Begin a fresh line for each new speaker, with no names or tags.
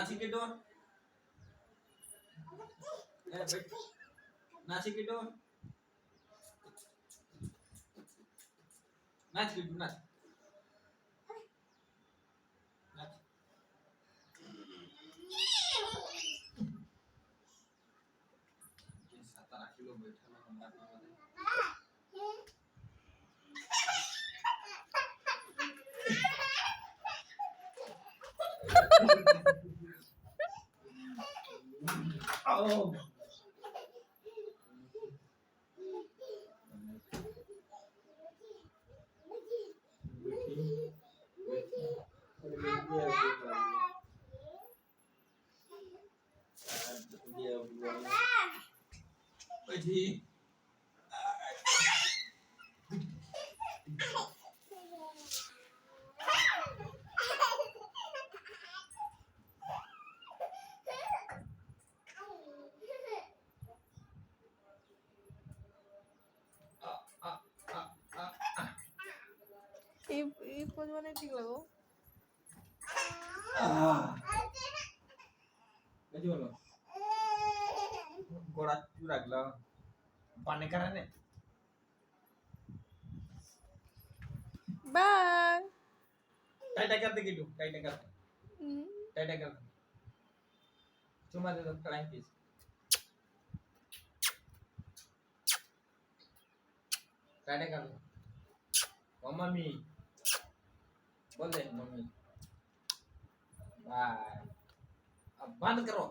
नाची के दो बैठ नाची के दो नाच के दो नाच नाच 7-8 किलो बैठा Oh. પછી
એ પોજવાને ઠીક લાગો
પછી બોલો ગોળા ચૂ રાખલા પાણી કરે ને
બાય
ટાઈટા કરતે કીધું ટાઈટા કરતે ચુમા દે તો કળાઈ પીસ ટાઈટા કર મમ્મી બોલે મમ્મી બાય अब बंद करो